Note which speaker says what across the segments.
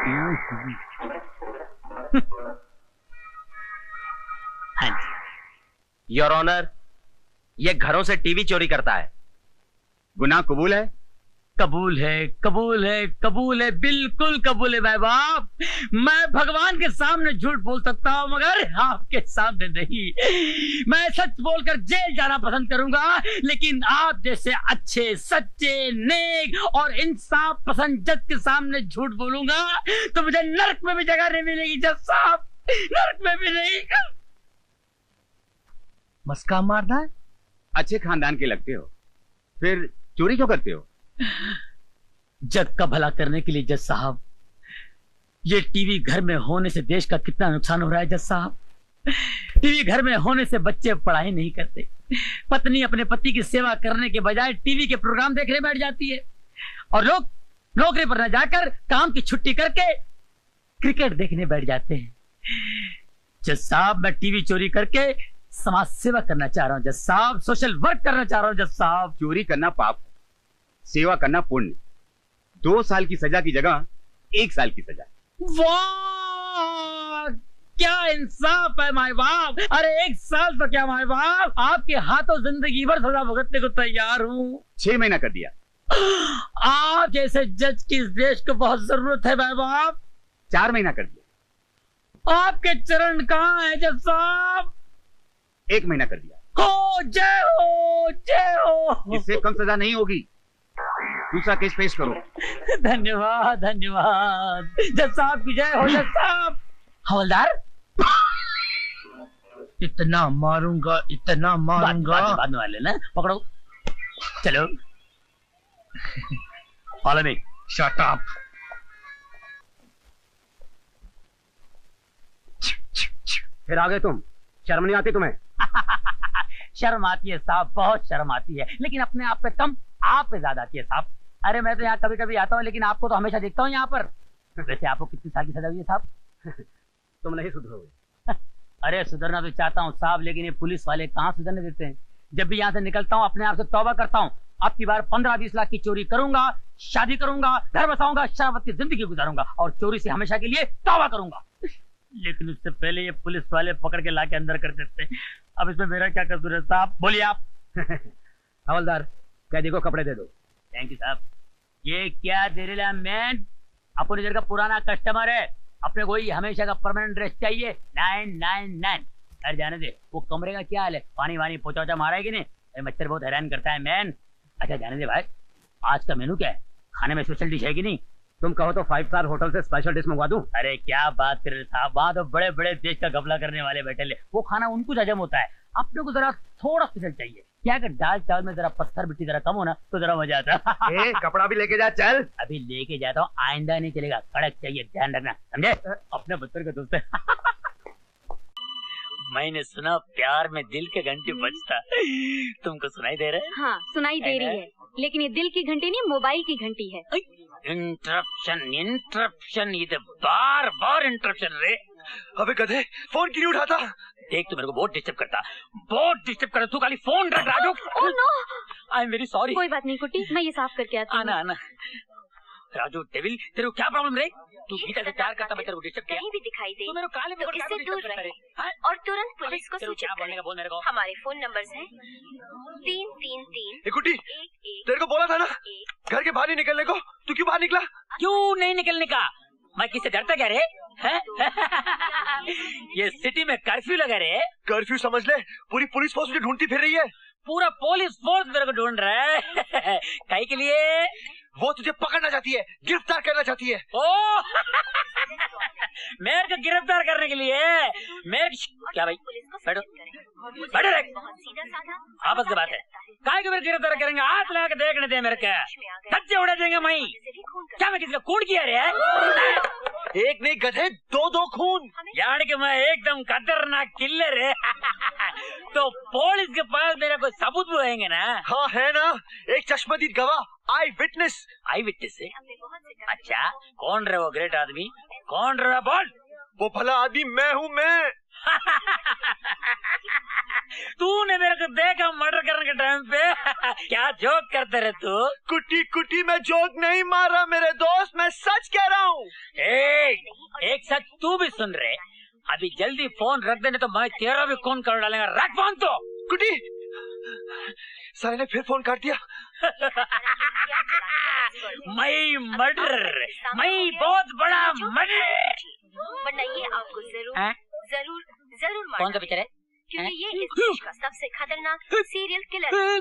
Speaker 1: हाँ जी your honour, ये घरों से टीवी चोरी करता है।
Speaker 2: गुनाह कबूल है?
Speaker 3: कबूल है, कबूल है, कबूल है, बिल्कुल कबूल है भाई बाप। मैं भगवान के सामने झूठ बोल सकता हूँ मगर आपके सामने नहीं। मैं सच बोलकर जेल जाना पसंद करूंगा, लेकिन आप जैसे अच्छे, सच्चे, नेक और इंसाफ पसंद जज के सामने झूठ बोलूंगा तो मुझे नर्क में भी जगह नहीं मिलेगी जज साहब, नर्क में भी नहीं।
Speaker 2: मस्का मारना है? अच्छे खानदान के लगते हो, फिर चोरी क्यों करते हो?
Speaker 3: जग का भला करने के लिए जज साहब। ये टीवी घर में होने से देश का कितना नुकसान हो रहा है जज साहब। टीवी घर में होने से बच्चे पढ़ाई नहीं करते, पत्नी अपने पति की सेवा करने के बजाय टीवी के प्रोग्राम देखने बैठ जाती है, और लोग नौकरी पर न जाकर काम की छुट्टी करके क्रिकेट देखने बैठ जाते हैं। जज साहब मैं टीवी चोरी करके समाज सेवा करना चाह रहा हूँ जज साहब, सोशल वर्क करना चाह रहा हूँ जज साहब।
Speaker 2: चोरी करना पाप, सेवा करना पुण्य। 2 साल की सजा की जगह 1 साल की सजा।
Speaker 3: वाह क्या इंसाफ है माय बाप। अरे 1 साल तो क्या माय बाप, आपके हाथों जिंदगी भर सजा भुगतने को तैयार हूँ।
Speaker 2: 6 महीना कर दिया।
Speaker 3: आप जैसे जज की इस देश को बहुत जरूरत है माय बाप।
Speaker 2: 4 महीना कर दिया।
Speaker 3: आपके चरण कहाँ है जज साहब?
Speaker 2: 1 महीना कर दिया।
Speaker 3: हो जय हो, जय हो।
Speaker 2: इससे कम सजा नहीं होगी। दूसरा केस पेश करो।
Speaker 3: धन्यवाद धन्यवाद जज साहब की जय हो। जज साहब हवलदार,
Speaker 4: इतना मारूंगा, इतना मारूंगा।
Speaker 3: बाद में वाले ना पकड़ो, चलो। Follow me.
Speaker 4: Shut up.
Speaker 2: फिर आ गए तुम, शर्म नहीं आती तुम्हें?
Speaker 3: शर्म आती है साहब, बहुत शर्म आती है, लेकिन अपने आप पे कम, आप पे ज्यादा आती है साहब। अरे मैं तो यहाँ कभी कभी आता हूँ, लेकिन आपको तो हमेशा देखता हूँ यहाँ पर। वैसे आपको कितनी साल की सजा हुई है साहब?
Speaker 2: तुम नहीं सुधरोगे।
Speaker 3: अरे सुधरना तो चाहता हूँ साहब, लेकिन ये पुलिस वाले कहाँ सुधरने देते हैं। जब भी यहाँ से निकलता हूँ अपने आप से तौबा करता हूँ, अब की बार 15-20 लाख की चोरी करूंगा, शादी करूंगा, घर बसाऊंगा, शराबत की जिंदगी गुजारूंगा और चोरी से हमेशा के लिए तौबा करूंगा। लेकिन उससे पहले ये पुलिस वाले पकड़ के लाके अंदर कर देते हैं। अब इसमें मेरा क्या कसूर है साहब, बोलिए आप।
Speaker 2: हवलदार कैदी को कपड़े दे दो।
Speaker 3: थैंक यू साहब। ये क्या दे रहे मैन, अपने इधर का पुराना कस्टमर है, अपने को ही हमेशा का परमानेंट ड्रेस चाहिए। 999। अरे जाने दे, वो कमरे का क्या हाल है, पानी वानी पोचा मारा है कि नहीं? मच्छर बहुत हैरान करता है मैन। अच्छा जाने दे भाई, आज का मेनू क्या है, खाने में स्पेशल डिश है कि नहीं?
Speaker 2: तुम कहो तो 5 स्टार होटल से स्पेशल डिश मंगवा दूं।
Speaker 3: अरे क्या बात कर रहे साहब, वहां तो बड़े बड़े देश का घपला करने वाले बैठे ले, वो खाना उनको हजम होता है, अपने को जरा थोड़ा स्पेशल चाहिए। क्या अगर दाल चावल में जरा पत्थर मिट्टी जरा कम हो ना तो जरा मजा आता।
Speaker 2: कपड़ा भी लेके जा, चल।
Speaker 3: अभी लेके जाता हूँ, आइंदा नहीं चलेगा, कड़क चाहिए, ध्यान रखना, समझे? अपने बच्चों का दोस्त है। मैंने सुना प्यार में दिल के घंटे बजता, तुमको सुनाई दे रहा है?
Speaker 5: हाँ सुनाई दे रही है, लेकिन ये दिल की घंटी नहीं, मोबाइल की घंटी है।
Speaker 3: इंटरप्शन इंटरप्शन, ये तो बार बार इंटरप्शन रे।
Speaker 6: अबे गधे, फोन क्यों नहीं उठाता?
Speaker 3: देख तू मेरे को बहुत डिस्टर्ब करता, बहुत डिस्टर्ब करता, तू खाली फोन रख Raju.
Speaker 5: Oh no,
Speaker 3: I am very sorry.
Speaker 5: कोई बात नहीं कुटी, मैं ये साफ करके आती हूँ।
Speaker 3: आना आना। राजू डेविल, तेरे को क्या प्रॉब्लम रे? तू गीता से प्यार करता, मैं तेरे को डिस्टर्ब किया?
Speaker 5: कहीं भी दिखाई दे
Speaker 3: तू मेरे को काले
Speaker 5: तो इससे दूर रहे और तुरंत पुलिस को सूचित करें।
Speaker 3: बोल मेरे को।
Speaker 5: हमारे फोन नंबर्स हैं 333।
Speaker 6: गुड्डी, तेरे को बोला था ना घर के बाहर नहीं निकलने को, तू क्यों बाहर निकला?
Speaker 3: क्यों नहीं निकलने का? मैं किससे डरता क्या रे? ये सिटी में कर्फ्यू लगा रे।
Speaker 6: कर्फ्यू समझ ले, पूरी पुलिस फोर्स मुझे ढूंढती फिर रही है।
Speaker 3: पूरा पुलिस फोर्स मेरे को ढूंढ रहा है। काहे के लिए?
Speaker 6: वो तुझे पकड़ना चाहती है, गिरफ्तार करना चाहती है।
Speaker 3: ओ मेरे को गिरफ्तार करने के लिए? मेरे क्या भाई, बैठो बैठो रे, आपस की बात है। काहे को मेरे गिरफ्तार करेंगे? हाथ लगा के देखने दे मेरे को, धज्जे उड़ा देंगे। मैं क्या, मैं किसी का खून किया रे?
Speaker 6: एक नहीं गधे, 2 खून।
Speaker 3: यार कि मैं एकदम खतरनाक किलर है। तो पुलिस के पास मेरे को सबूत भी होंगे ना?
Speaker 6: हाँ है ना, एक चश्मदीद गवाह, आई विटनेस।
Speaker 3: आई विटनेस है? अच्छा कौन रहे वो ग्रेट आदमी, कौन रहे? बोल।
Speaker 6: वो भला आदमी मैं हूँ, मैं।
Speaker 3: तूने मेरे को देखा मर्डर करने के टाइम पे क्या जोक करते रहे तू?
Speaker 6: कुटी कुटी मैं जोक नहीं मार रहा मेरे दोस्त, मैं सच कह रहा हूँ।
Speaker 3: एक सच तू भी सुन रहे, अभी जल्दी फोन रख देने तो मैं तेरा भी खून कर डालेगा। रख फोन तो।
Speaker 6: कुटी, साले ने फिर फोन काट दिया।
Speaker 3: मैं मर्डर, मैं बहुत बड़ा मर्डर।
Speaker 5: वरना ये आपको जरूर
Speaker 3: हैं?
Speaker 5: जरूर जरूर
Speaker 3: कौन सा
Speaker 5: मारना
Speaker 3: पिक्चर है?
Speaker 5: क्योंकि ये इस देश का सबसे खतरनाक सीरियल किलर है।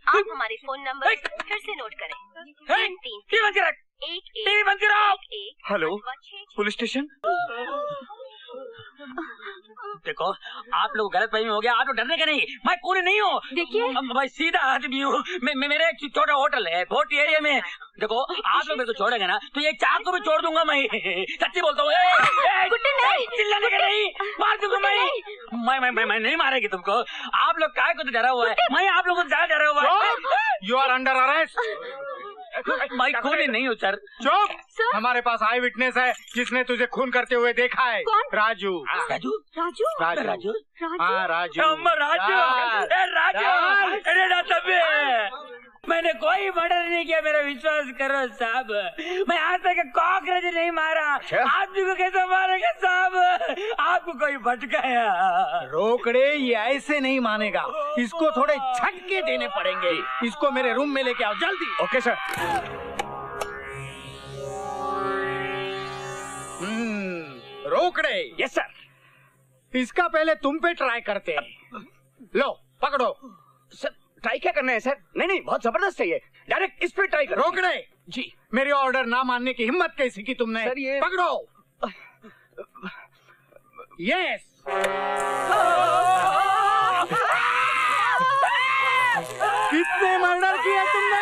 Speaker 5: आप हमारे फोन नंबर फिर से नोट करें। 3
Speaker 6: हेलो, पुलिस स्टेशन।
Speaker 3: देखो आप लोग गलत फहमी हो गया, आप लोग डरने का नहीं, मैं पूरी नहीं हूँ।
Speaker 5: देखिए
Speaker 3: मैं सीधा आदमी हूँ, मेरे एक छोटा होटल है भोटी एरिया में। देखो आप लोग मेरे को छोड़ेंगे ना तो ये चाकू भी छोड़ दूंगा मैं। सच्ची बोलता हूँ। चिल्लाने का नहीं, मार दूंगा मैं नहीं मारेगी तुमको। आप लोग काय को तो डरा हुआ है, मैं आप लोगों को ज्यादा डरा हुआ है।
Speaker 2: You are under arrest.
Speaker 3: मैं खूनी नहीं हूँ सर।
Speaker 2: चुप। हमारे पास आई विटनेस है जिसने तुझे खून करते हुए देखा है।
Speaker 5: कौन?
Speaker 2: राजू।
Speaker 5: राजू
Speaker 2: राजू।
Speaker 3: राजू
Speaker 2: हाँ राजू।
Speaker 3: राजू मैंने कोई मर्डर नहीं किया, मेरा विश्वास करो साहब। मैं आज तक कॉकरोच नहीं मारा। आदमी को कैसे मारेगा साहब? आपको कोई भटकाया?
Speaker 4: रोकड़े ये ऐसे नहीं मानेगा, इसको थोड़े झटके देने पड़ेंगे। इसको मेरे रूम में लेके आओ जल्दी।
Speaker 2: Okay sir.
Speaker 4: रोकड़े।
Speaker 2: Yes sir.
Speaker 4: इसका पहले तुम पे ट्राई करते हैं। लो पकड़ो।
Speaker 2: सर ट्राई क्या करना है सर? नहीं बहुत जबरदस्त है ये, डायरेक्ट इस पे ट्राई करो।
Speaker 4: रोकड़े
Speaker 2: जी।
Speaker 4: मेरी ऑर्डर ना मानने की हिम्मत कैसी की तुमने?
Speaker 2: सर ये
Speaker 4: पकड़ो। यस। कितने मर्डर किए तुमने?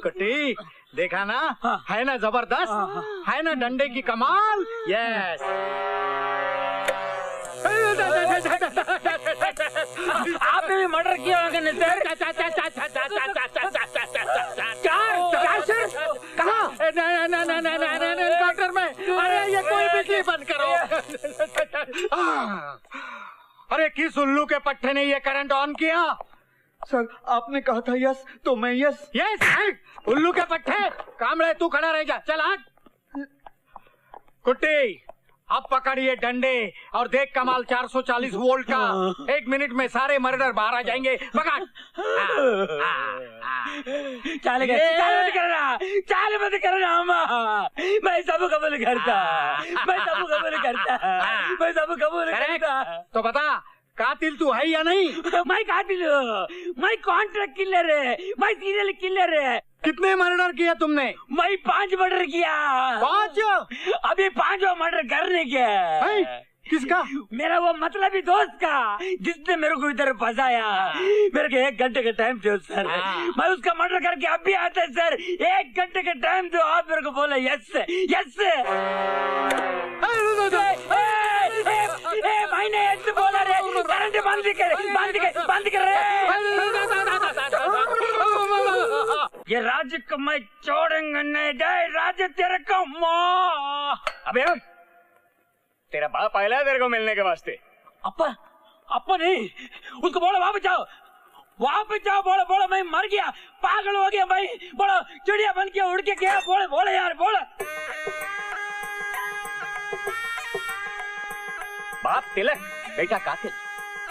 Speaker 4: कुट्टी देखा ना, है ना जबरदस्त, है ना डंडे की कमाल। यस।
Speaker 3: आपने भी मर्डर किया होगा ना सर?
Speaker 4: कहाँ? एनकाउंटर में। अरे ये कोई बिजली बंद करो। अरे किस उल्लू के पट्टे ने ये करंट ऑन किया?
Speaker 6: सर आपने कहा था यस तो मैं यस।
Speaker 4: यस उल्लू के पट्टे। कामड़े तू खड़ा रह जा, चल हट। कुट्टी अब पकड़िए डंडे और देख कमाल 440 वोल्ट का। 1 मिनट में सारे मर्डर बाहर आ जाएंगे। पकड़।
Speaker 3: चाल मत करना मैं सब कबूल करता, मैं सब कबूल करता।
Speaker 4: तो बता कातिल तू है या नहीं?
Speaker 3: मैं कातिल हूँ, मैं कॉन्ट्रैक्ट किलर है, मैं सीरियल किलर है।
Speaker 4: कितने मर्डर किया तुमने?
Speaker 3: मैं 5 मर्डर किया।
Speaker 4: 5?
Speaker 3: अभी 5वां मर्डर करने के।
Speaker 4: किसका?
Speaker 3: मेरा वो मतलबी दोस्त का, जिसने मेरे को इधर फंसाया। मेरे को 1 घंटे का टाइम दो सर, मैं उसका मर्डर करके अब भी आता है सर। 1 घंटे का टाइम दो, आप मेरे को बोले यस यस। मैंने यस बोला रे, करंट बंद कर रहे। ये राज्य को मैं छोड़ूंगा नहीं, राज्य तेरे को
Speaker 2: अबे तेरा बाप आया है तेरे को मिलने के वास्ते।
Speaker 3: अपा नहीं, उसको बोलो वापस जाओ, बोलो मैं मर गया, पागल हो गया भाई। बोलो चिड़िया बन के उड़ के गया। बोले यार बोलो।
Speaker 2: बाप तिलक, बेटा कातिल।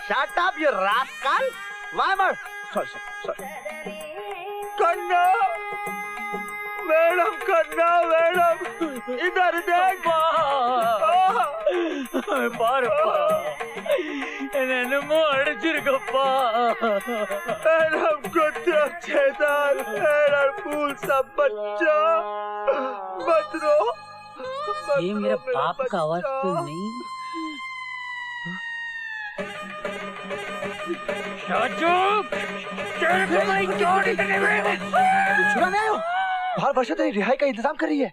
Speaker 6: Shut up you rascal. Weimar.
Speaker 2: Sorry.
Speaker 6: कन्ना मैडम, कन्ना मैडम इधर देख।
Speaker 3: नन्नू अड़चिरगप्प
Speaker 6: मैडम कुत्ते छेदार मैडम फूल सब बच्चा मत रो।
Speaker 3: ये मेरा बाप का आवाज तो नहीं?
Speaker 6: बाहर वर्षा तेरी रिहाई का इंतजाम कर रही है।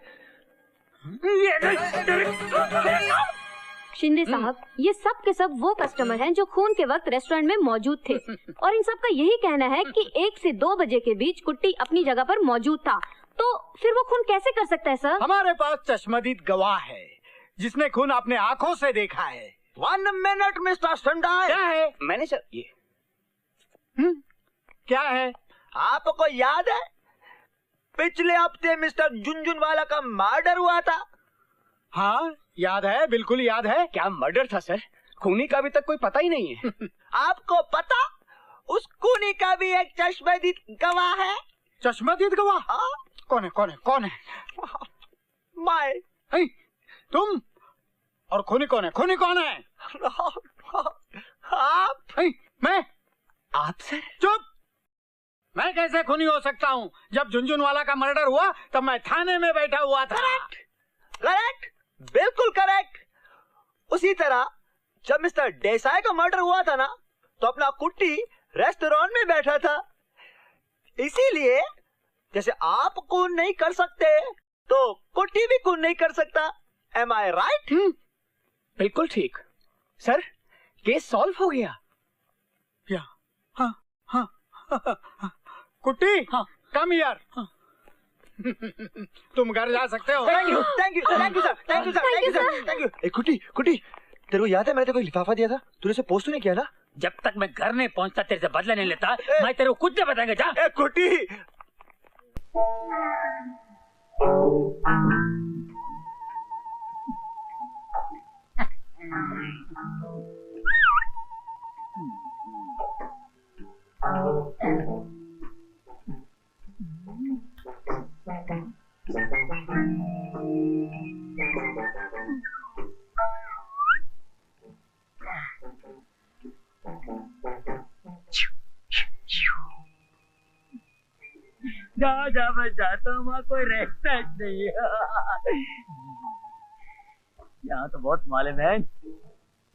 Speaker 5: शिंदे साहब, ये सब के सब वो कस्टमर हैं जो खून के वक्त रेस्टोरेंट में मौजूद थे और इन सब का यही कहना है कि 1 से 2 बजे के बीच कुट्टी अपनी जगह पर मौजूद था तो फिर वो खून कैसे कर सकता है सर?
Speaker 4: हमारे पास चश्मदीद गवाह है जिसने खून अपने आंखों से देखा है।
Speaker 6: 1 मिनट मिस्टर संडाई।
Speaker 4: क्या है?
Speaker 6: मैनेजर ये
Speaker 4: क्या है?
Speaker 6: आपको याद है पिछले हफ्ते मिस्टर झुनझुनवाला का मर्डर हुआ था?
Speaker 4: हाँ याद है, बिल्कुल याद है।
Speaker 6: क्या मर्डर था सर? खूनी का अभी तक कोई पता ही नहीं है। आपको पता उस खूनी का भी एक चश्मदीद गवाह है।
Speaker 4: चश्मदीद गवाह?
Speaker 6: हाँ?
Speaker 4: कौन है कौन है कौन है?
Speaker 6: मैं।
Speaker 4: तुम? और खूनी कौन है? खूनी कौन है?
Speaker 6: आप?
Speaker 4: मैं?
Speaker 6: आप सर?
Speaker 4: चुप! मैं कैसे खूनी हो सकता हूँ? जब झुनझुनवाला का मर्डर हुआ तब मैं थाने में बैठा हुआ था।
Speaker 6: करेक्ट, बिल्कुल करेक्ट। उसी तरह जब मिस्टर देसाई का मर्डर हुआ था ना, तो अपना कुट्टी रेस्टोरेंट में बैठा था। इसीलिए जैसे आप खून नहीं कर सकते तो कुट्टी भी खून नहीं कर सकता। एम आई राइट?
Speaker 7: बिल्कुल ठीक सर, केस सॉल्व हो गया।
Speaker 4: या हाँ हाँ, कुट्टी
Speaker 7: हाँ,
Speaker 4: कम यार। तुम घर जा सकते हो।
Speaker 6: Thank you thank you thank you sir, thank you sir, thank you sir, thank you. ए कुट्टी कुट्टी, तेरे को याद है मैंने तेरे को लिफाफा दिया था, तूने उसे पोस्ट नहीं किया ना?
Speaker 3: जब तक मैं घर नहीं पहुंचता तेरे से बदला नहीं लेता, मैं तेरे को कुछ नहीं बताएंगे। जा।
Speaker 6: ए कुट्टी,
Speaker 3: जा जा, मैं जाता हूँ, वहाँ कोई रहता नहीं है। यहाँ तो बहुत मालूम है,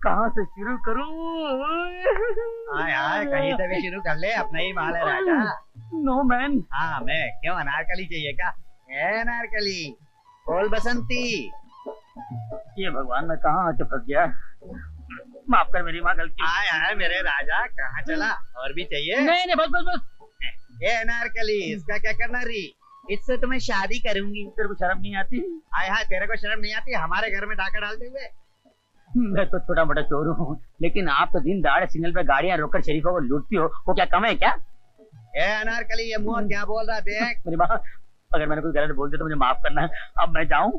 Speaker 3: कहाँ से शुरू करूँ?
Speaker 2: हाँ कहीं से भी शुरू कर ले, अपना ही माल है राजा।
Speaker 3: No man.
Speaker 2: हाँ मैं क्यों, अनारकली चाहिए क्या? अनारकली, बोल बसंती।
Speaker 3: ये भगवान, मैं कहाँ आके फंस गया? माफ कर मेरी माँ, गलती।
Speaker 2: आय मेरे राजा, कहाँ चला? और भी चाहिए?
Speaker 3: नहीं बस बस बस।
Speaker 2: ये अनारकली, इसका क्या करना री? इससे तुम्हें शादी करूंगी।
Speaker 3: तेरे को शर्म नहीं आती?
Speaker 2: आय हाय, तेरे को शर्म नहीं आती हमारे घर में डाका डालते हुए?
Speaker 3: मैं तो छोटा मोटा चोर हूँ, लेकिन आप तो दिन दहाड़े सिग्नल पे गाड़ियाँ रोककर शरीफों को लूटती हो, वो क्या कम है क्या?
Speaker 2: ए अनारकली, ये मुंह क्या बोल रहा देख।
Speaker 3: मेरी माँ, अगर मैंने कुछ गलत बोल दिया तो मुझे माफ करना। अब मैं जाऊँ?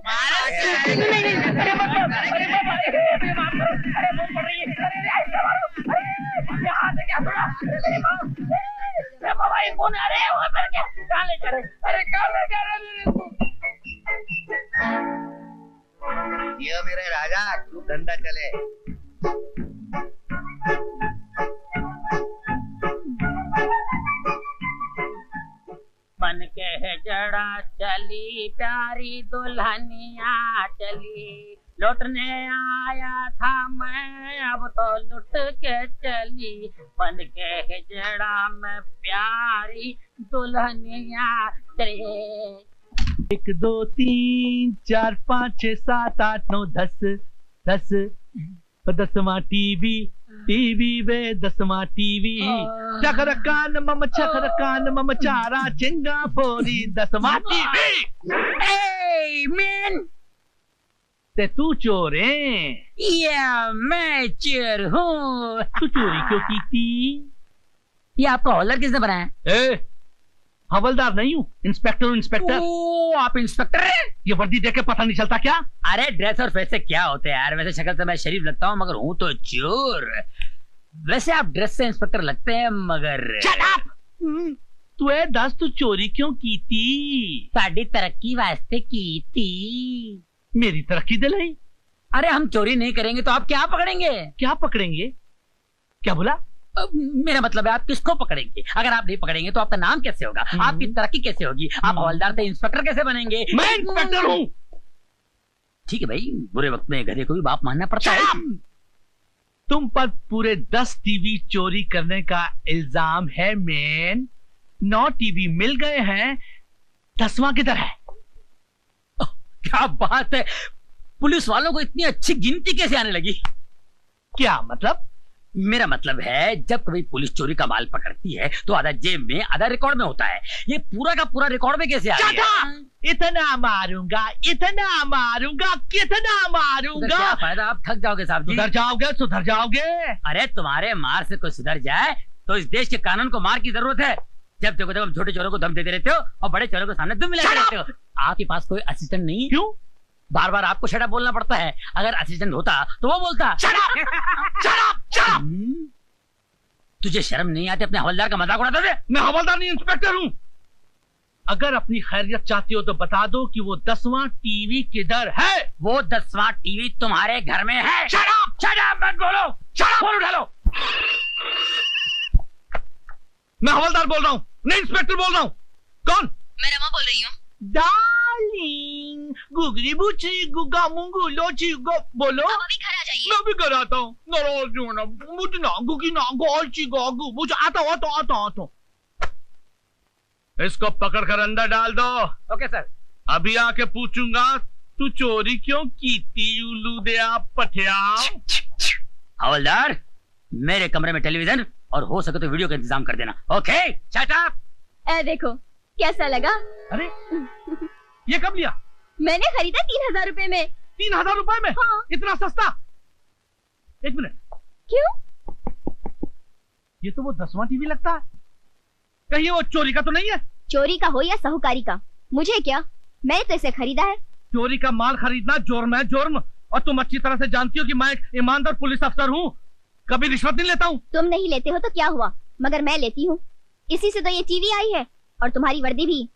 Speaker 2: ये मेरे राजा, तू धंधा चले।
Speaker 3: मन के जड़ा चली प्यारी दुल्हनिया चली, लौटने आया था मैं, अब तो लुट के चली। बन के जड़ा में प्यारी दुल्हनिया चली।
Speaker 8: 1 2 3 4 5 6 7 8 9 10 10 10वां टीवी वे 10वां टीवी। चकरकान मम चारा चिंगा फोरी 10वां टीवी।
Speaker 3: मैन,
Speaker 8: ते तू चोर है?
Speaker 3: या मैं चोर हूँ।
Speaker 8: तू चोरी क्यों की थी?
Speaker 3: ये आपका हॉलर किसने बनाया?
Speaker 8: हवलदार नहीं हूँ, इंस्पेक्टर।
Speaker 3: ओ, आप इंस्पेक्टर हैं?
Speaker 8: ये वर्दी देख के पता नहीं चलता क्या?
Speaker 3: अरे ड्रेस और फेस से क्या होते हैं यार, वैसे शक्ल से मैं शरीफ लगता हूँ मगर हूँ तो चोर। वैसे आप ड्रेस से इंस्पेक्टर लगते हैं मगर।
Speaker 8: Shut up! तू दस तू चोरी क्यों की थी?
Speaker 3: साड़ी तरक्की वास्ते की थी।
Speaker 8: मेरी तरक्की दिलाई?
Speaker 3: अरे हम चोरी नहीं करेंगे तो आप क्या पकड़ेंगे?
Speaker 8: क्या पकड़ेंगे? क्या बोला?
Speaker 3: मेरा मतलब है आप किसको पकड़ेंगे? अगर आप नहीं पकड़ेंगे तो आपका नाम कैसे होगा? आपकी तरक्की कैसे होगी? आप हवलदार से इंस्पेक्टर कैसे बनेंगे?
Speaker 8: मैं इंस्पेक्टर हूँ।
Speaker 3: ठीक है भाई, बुरे वक्त में गधे को भी बाप मानना पड़ता है।
Speaker 8: तुम पर पूरे 10 टीवी चोरी करने का इल्जाम है मैन। 9 टीवी मिल गए हैं, 10वां किधर है?
Speaker 3: क्या बात है, पुलिस वालों को इतनी अच्छी गिनती कैसे आने लगी?
Speaker 8: क्या मतलब?
Speaker 3: मेरा मतलब है जब कभी पुलिस चोरी का माल पकड़ती है तो आधा जेब में आधा रिकॉर्ड में होता है। ये पूरा का पूरा रिकॉर्ड में कैसे आ गया?
Speaker 8: इतना मारूंगा, इतना मारूंगा, कितना
Speaker 3: तो
Speaker 8: मारूंगा।
Speaker 3: क्या फायदा, आप थक जाओगे साहब जी।
Speaker 8: सुधर जाओगे, सुधर जाओगे।
Speaker 3: अरे तुम्हारे मार से कोई सुधर जाए तो इस देश के कानून को मार की जरूरत है। जब देखो जब छोटे चोरों को धम देते रहते हो और बड़े चोरों के सामने दुम मिलाते रहते हो। आपके पास कोई असिस्टेंट नहीं?
Speaker 8: क्यों?
Speaker 3: बार बार आपको शट अप बोलना पड़ता है। अगर असिस्टेंट होता तो वो बोलता।
Speaker 8: Shut up.
Speaker 3: तुझे शर्म नहीं आती अपने हवलदार का मजाक उड़ाते थे?
Speaker 8: मैं हवलदार नहीं, इंस्पेक्टर हूँ। अगर अपनी खैरियत चाहती हो तो बता दो कि वो 10वां टीवी किधर है।
Speaker 3: वो 10वां टीवी तुम्हारे घर में है।
Speaker 8: शट अप मत बोलो। फोन उठा लो। मैं हवलदार बोल रहा हूँ, नहीं इंस्पेक्टर बोल रहा हूँ। कौन?
Speaker 5: मैं रमा बोल रही हूँ।
Speaker 8: डार्लिंग, गुगली बुची गुगा मुंगू लोची गो बोलो।
Speaker 5: आप अभी घर आ जाइए।
Speaker 8: मैं भी कर आता हूँ। नाराज हो ना, मुझे ना गुगी ना गोची गोगू मुझे आता। इसको पकड़ कर अंदर डाल दो।
Speaker 1: Okay sir.
Speaker 8: अभी आके पूछूंगा तू चोरी क्यों की थी, उल्लू दे आप पठिया।
Speaker 3: हवलदार, मेरे कमरे में टेलीविजन और हो सके तो वीडियो का इंतजाम कर देना। Okay, shut up.
Speaker 5: देखो कैसा लगा?
Speaker 8: अरे ये कब लिया?
Speaker 5: मैंने खरीदा 3000 रुपए में।
Speaker 8: 3000 रुपए में?
Speaker 5: हाँ।
Speaker 8: इतना सस्ता? एक मिनट,
Speaker 5: क्यों?
Speaker 8: ये तो वो 10वां टीवी लगता है। कहीं वो चोरी का तो नहीं है?
Speaker 5: चोरी का हो या साहूकारी का, मुझे क्या, मैंने तो इसे खरीदा है।
Speaker 8: चोरी का माल खरीदना जुर्म है, जुर्म। और तुम अच्छी तरह से जानती हो कि मैं एक ईमानदार पुलिस अफसर हूँ, कभी रिश्वत नहीं लेता हूँ।
Speaker 5: तुम नहीं लेते हो तो क्या हुआ, मगर मैं लेती हूँ। इसी से तो ये टीवी आई है और तुम्हारी वर्दी भी